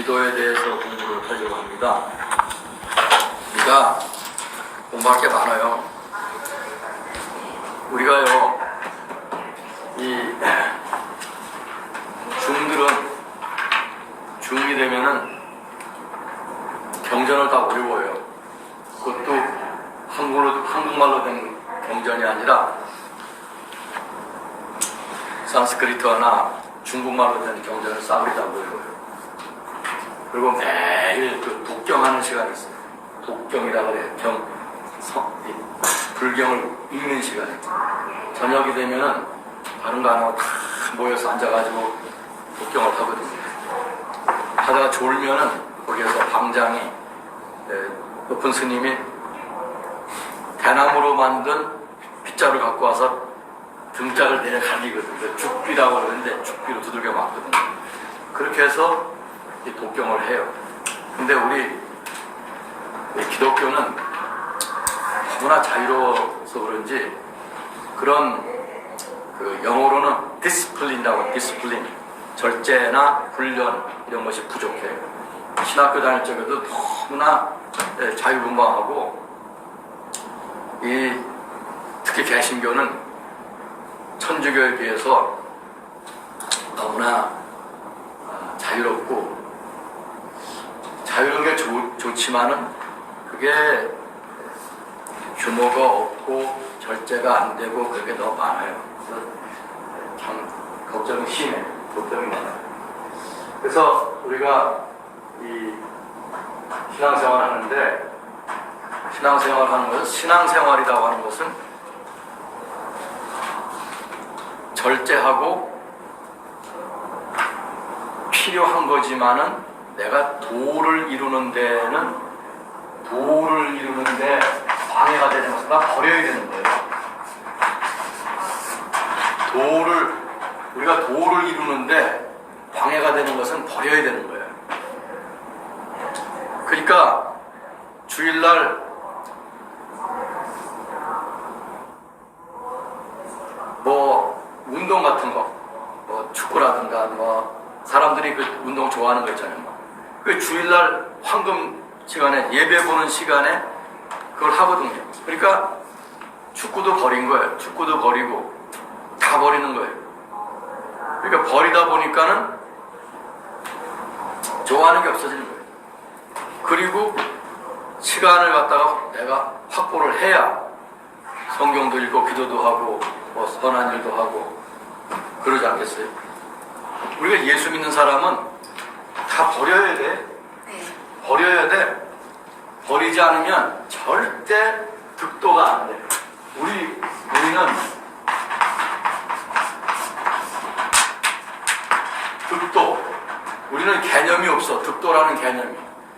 기도에 대해서 공부를 하려고 합니다. 우리가 공부할 게 많아요. 우리가요, 이 중이 되면은 경전을 다 어려워요. 그것도 한국말로 된 경전이 아니라 산스크리트어나 중국말로 된 경전을 싸우리 다 어려워요. 그리고 매일 그 독경하는 시간이 있어요. 독경이라고 그래요. 불경을 읽는 시간이. 저녁이 되면은 다른 거 안 하고 다 모여서 앉아가지고 독경을 하거든요. 하다가 졸면은 거기에서 방장이, 높은 스님이 대나무로 만든 빗자루 갖고 와서 등짝을 내려 갈리거든요. 죽비라고 그러는데 죽비로 두들겨 맞거든요. 그렇게 해서 이 독경을 해요. 근데 우리 기독교는 너무나 자유로워서 그런지 그런 그 영어로는 디스플린이라고, 디스플린, 절제나 훈련 이런 것이 부족해요. 신학교 다닐 적에도 너무나 자유분방하고 특히 개신교는 천주교에 비해서 너무나 자유롭고 자유로운 게 좋지만은 그게 규모가 없고 절제가 안 되고 그게 너무 많아요. 그래서 참 걱정이 심해. 걱정이 많아요. 그래서 우리가 이 신앙생활 하는데 신앙생활이라고 하는 것은 절제하고 필요한 거지만은 내가 도를 이루는데 방해가 되는 것은 다 버려야 되는 거예요. 우리가 도를 이루는데 방해가 되는 것은 버려야 되는 거예요. 그러니까 주일날 운동 같은 거, 축구라든가 사람들이 그 운동 좋아하는 거 있잖아요. 그 주일날 황금 시간에 예배 보는 시간에 그걸 하거든요. 그러니까 축구도 버린 거예요. 축구도 버리고 다 버리는 거예요. 그러니까 버리다 보니까는 좋아하는 게 없어지는 거예요. 그리고 시간을 갖다가 내가 확보를 해야 성경도 읽고 기도도 하고 선한 일도 하고 그러지 않겠어요? 우리가 예수 믿는 사람은 다 버려야 돼. 버려야 돼. 버리지 않으면 절대 득도가 안 돼. 우리는 우리는 개념이 없어. 득도라는 개념이.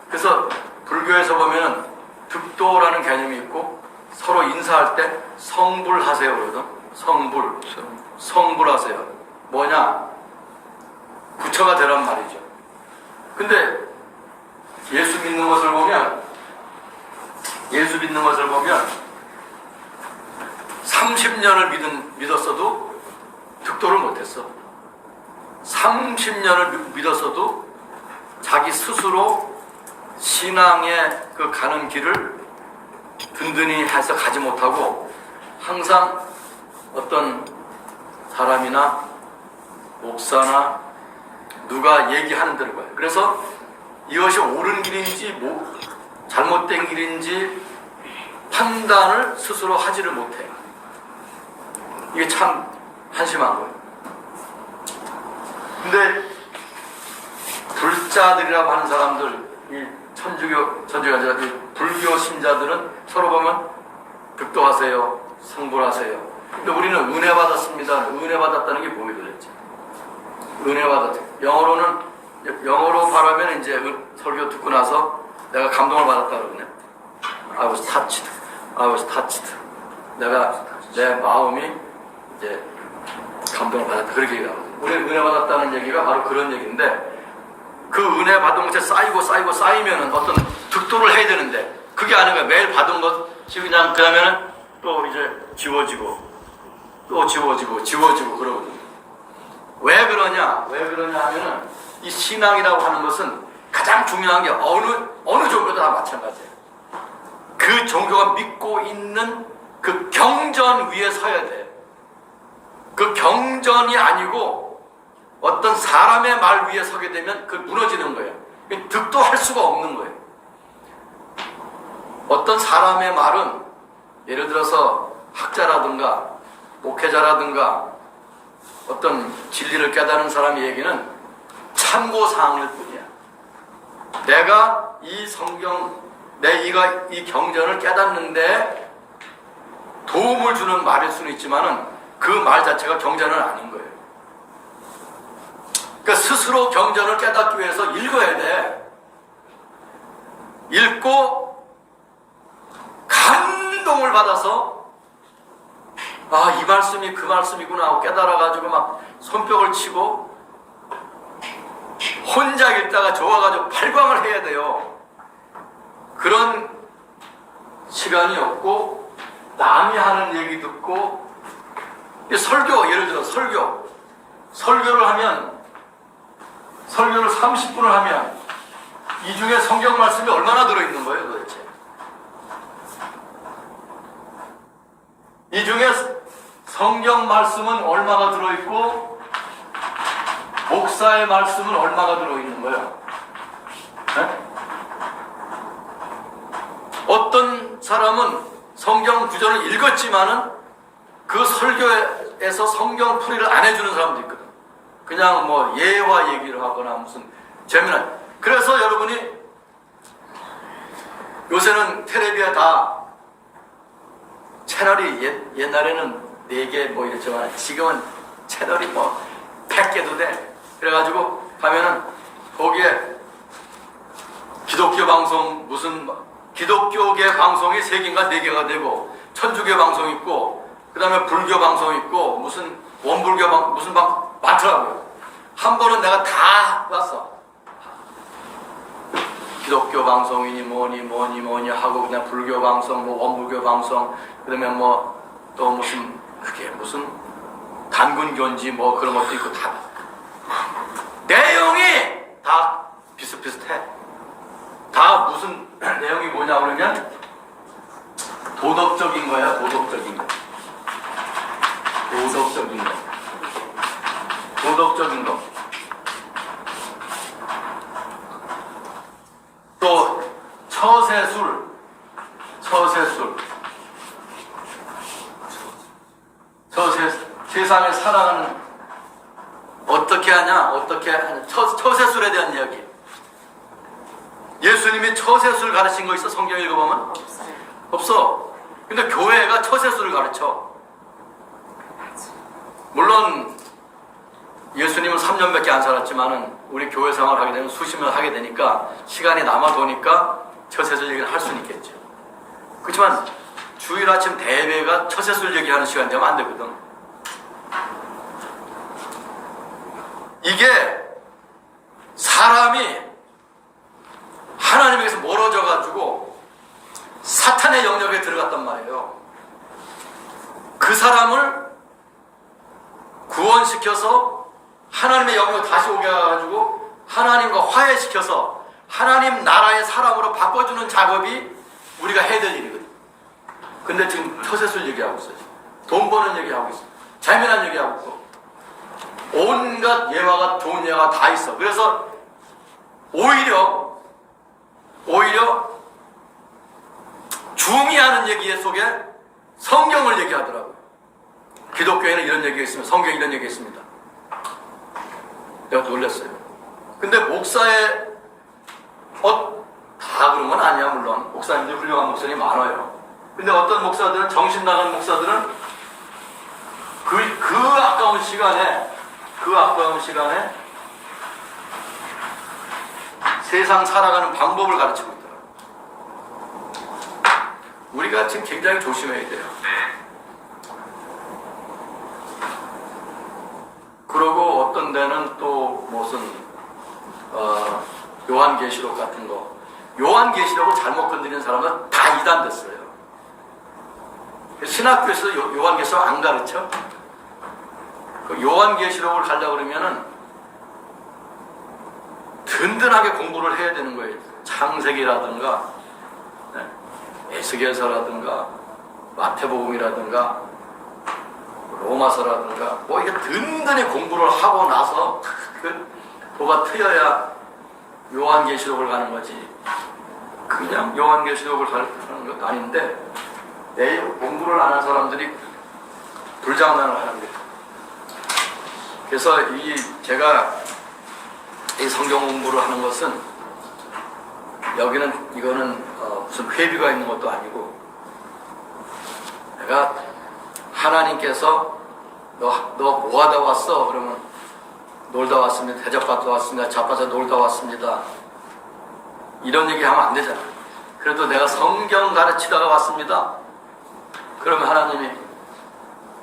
그래서 불교에서 보면 득도라는 개념이 있고 서로 인사할 때 성불하세요 그러거든. 성불하세요. 뭐냐? 부처가 되란 말이죠. 근데 예수 믿는 것을 보면 30년을 믿었어도 득도를 못했어. 30년을 믿었어도 자기 스스로 신앙의 그 가는 길을 든든히 해서 가지 못하고 항상 어떤 사람이나 목사나 누가 얘기하는 대로 가요. 그래서 이것이 옳은 길인지 잘못된 길인지 판단을 스스로 하지를 못해요. 이게 참 한심한 거예요. 근데 불자들이라고 하는 사람들, 이 천주교가 아니라 불교 신자들은 서로 보면 득도하세요, 성불하세요. 근데 우리는 은혜 받았습니다. 은혜 받았다는 게 뭐예요 도대체? 은혜 받았죠. 영어로 말하면 이제 설교 듣고 나서 내가 감동을 받았다 그러거든요. I was touched. 내 마음이 이제 감동을 받았다. 그렇게 얘기하거든요. 우리 은혜 받았다는 얘기가 바로 그런 얘기인데 그 은혜 받은 것에 쌓이면은 어떤 득도를 해야 되는데 그게 아니고 매일 받은 것이 그냥 그러면은 또 이제 지워지고 그러거든요. 왜 그러냐 하면은 이 신앙이라고 하는 것은 가장 중요한 게 어느 종교도 다 마찬가지예요. 그 종교가 믿고 있는 그 경전 위에 서야 돼. 그 경전이 아니고 어떤 사람의 말 위에 서게 되면 그 무너지는 거예요. 득도할 수가 없는 거예요. 어떤 사람의 말은 예를 들어서 학자라든가 목회자라든가 어떤 진리를 깨달은 사람의 얘기는 참고사항일 뿐이야. 내가 이 성경, 이 경전을 깨닫는데 도움을 주는 말일 수는 있지만은 그 말 자체가 경전은 아닌 거예요. 그러니까 스스로 경전을 깨닫기 위해서 읽어야 돼. 읽고 감동을 받아서 아, 이 말씀이 그 말씀이구나 하고 깨달아가지고 막 손뼉을 치고 혼자 읽다가 좋아가지고 발광을 해야 돼요. 그런 시간이 없고 남이 하는 얘기 듣고 설교, 예를 들어 설교를 하면 설교를 30분을 하면 이 중에 성경 말씀이 얼마나 들어있는 거예요 도대체? 이 중에 성경 말씀은 얼마가 들어있고 목사의 말씀은 얼마가 들어있는 거예요? 네? 어떤 사람은 성경 구절을 읽었지만은 그 설교에서 성경 풀이를 안 해주는 사람도 있거든. 그냥 뭐 예와 얘기를 하거나 무슨 재미난. 그래서 여러분이 요새는 텔레비에 다 채널이 옛날에는 4개 뭐 이랬지만 지금은 채널이 뭐 100개도 돼. 그래가지고 가면은 거기에 기독교 방송 무슨 기독교계 방송이 3개인가 4개가 되고 천주교 방송 있고 그 다음에 불교 방송 있고 무슨 원불교 방 무슨 방 많더라고요. 한 번은 내가 다 봤어. 기독교 방송이니 뭐니 하고 그냥 불교 방송 뭐 원불교 방송 그 다음에 뭐 또 무슨 그게 무슨 단군교인지 뭐 그런 것도 있고 다 내용이 다 비슷비슷해. 다 무슨 내용이 뭐냐 그러면 도덕적인 거야. 도덕적인 거. 또 처세술 세상을 살아가는 어떻게 하냐 처세술에 대한 이야기. 예수님이 처세술 가르친 거 있어? 성경 읽어보면? 없어. 근데 교회가 처세술을 가르쳐. 물론 예수님은 3년밖에 안 살았지만은 우리 교회 생활을 하게 되면 수십 년 하게 되니까 시간이 남아도니까 처세술 얘기를 할 수는 있겠죠. 그렇지만 주일 아침 대회가 처세술 얘기하는 시간 되면 안 되거든. 이게 사람이 하나님에게서 멀어져 가지고 사탄의 영역에 들어갔단 말이에요. 그 사람을 구원시켜서 하나님의 영역으로 다시 오게 해가지고 하나님과 화해시켜서 하나님 나라의 사람으로 바꿔주는 작업이 우리가 해야 될 일이거든. 근데 지금 처세술 얘기하고 있어요. 돈 버는 얘기하고 있어. 재미난 얘기하고 있고 온갖 예화가 좋은 예화가 다 있어. 그래서 오히려 중요하는 얘기 속에 성경을 얘기하더라고요. 기독교에는 이런 얘기가 있으면 성경에 이런 얘기가 있습니다. 내가 놀랐어요. 근데 목사의 다 그런 건 아니야. 물론 목사님들 훌륭한 목사님이 많아요. 근데 어떤 목사들은 정신 나간 목사들은 그 아까운 시간에 세상 살아가는 방법을 가르치고 있더라고요. 우리가 지금 굉장히 조심해야 돼요. 그러고 어떤 데는 또 무슨 요한계시록 같은 거, 요한계시록을 잘못 건드리는 사람은 다 이단됐어요. 신학교에서 요한계시록 안 가르쳐? 그 요한계시록을 가려고 그러면은 든든하게 공부를 해야 되는 거예요. 창세기라든가 에스겔서라든가 마태복음이라든가 로마서라든가 뭐 이게 든든히 공부를 하고 나서 그 도가 트여야 요한계시록을 가는 거지. 그냥 요한계시록을 가는 것도 아닌데 내일 공부를 안 한 사람들이 불장난을 하는 거예요. 그래서 제가 이 성경 공부를 하는 것은 이거는 무슨 회비가 있는 것도 아니고 내가 하나님께서 너 뭐 하다 왔어? 그러면 놀다 왔습니다. 대접받다 왔습니다. 자빠져 놀다 왔습니다. 이런 얘기 하면 안 되잖아. 그래도 내가 성경 가르치다가 왔습니다. 그러면 하나님이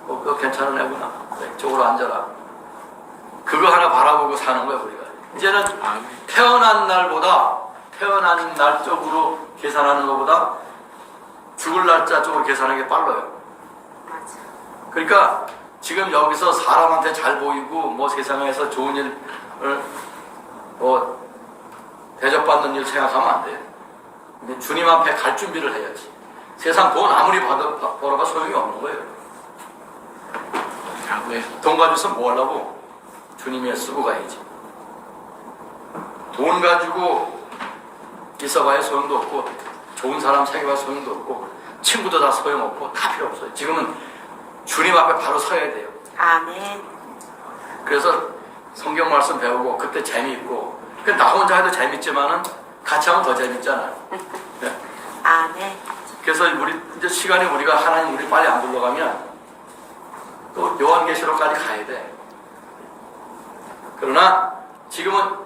너 괜찮은 애구나. 이쪽으로 앉아라. 그거 하나 바라보고 사는 거야 우리가. 이제는 태어난 날 쪽으로 계산하는 것보다 죽을 날짜 쪽으로 계산하는 게 빨라요. 맞아. 그러니까 지금 여기서 사람한테 잘 보이고 뭐 세상에서 좋은 일을 뭐 대접받는 일 생각하면 안 돼요. 근데 주님 앞에 갈 준비를 해야지. 세상 돈 아무리 벌어봐 소용이 없는 거예요. 돈 가지고서 뭐 하려고? 주님에 쓰고 가야지. 돈 가지고 있어봐야 소용도 없고 좋은 사람 사귀어봐야 소용도 없고 친구도 다 소용없고 다 필요 없어요. 지금은 주님 앞에 바로 서야 돼요. 아멘. 그래서 성경 말씀 배우고 그때 재미있고 나 혼자 해도 재밌지만은 같이 하면 더 재밌잖아요. 네. 아멘. 그래서 이제 시간이 우리가 하나님 우리 빨리 안 불러가면 또 요한계시록까지 가야 돼. 그러나 지금은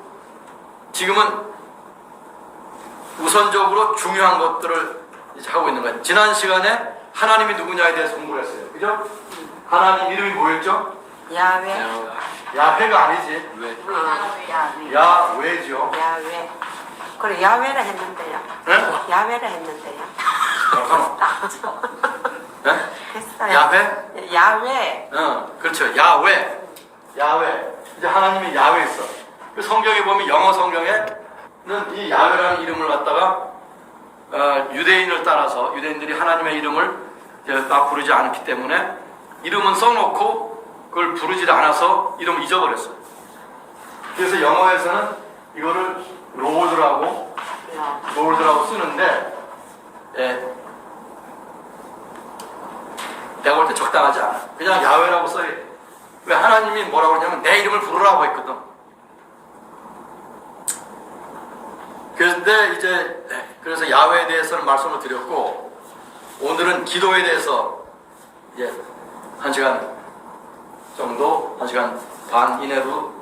우선적으로 중요한 것들을 이제 하고 있는 거예요. 지난 시간에 하나님이 누구냐에 대해서 공부를 했어요. 그죠? 하나님 이름이 뭐였죠? 야훼. 야훼가 아니지. 야훼죠. 야훼. 그래 야훼를 했는데요. 네? 야훼를 했는데요. 네? 됐어요. 야훼? 야훼. 그렇죠. 야훼. 이제 하나님이 야훼 있어. 그 성경에 보면 영어 성경에는 이 야훼라는 이름을 갖다가 유대인을 따라서 유대인들이 하나님의 이름을 막 부르지 않기 때문에 이름은 써놓고 그걸 부르지 않아서 이름을 잊어버렸어요. 그래서 영어에서는 이거를 로드라고 쓰는데 내가 볼 때 적당하지 않아. 그냥 야훼라고 써야 돼. 왜 하나님이 뭐라고 하냐면 내 이름을 부르라고 했거든. 그래서 야훼에 대해서는 말씀을 드렸고 오늘은 기도에 대해서 이제 1시간 정도, 1시간 반 이내로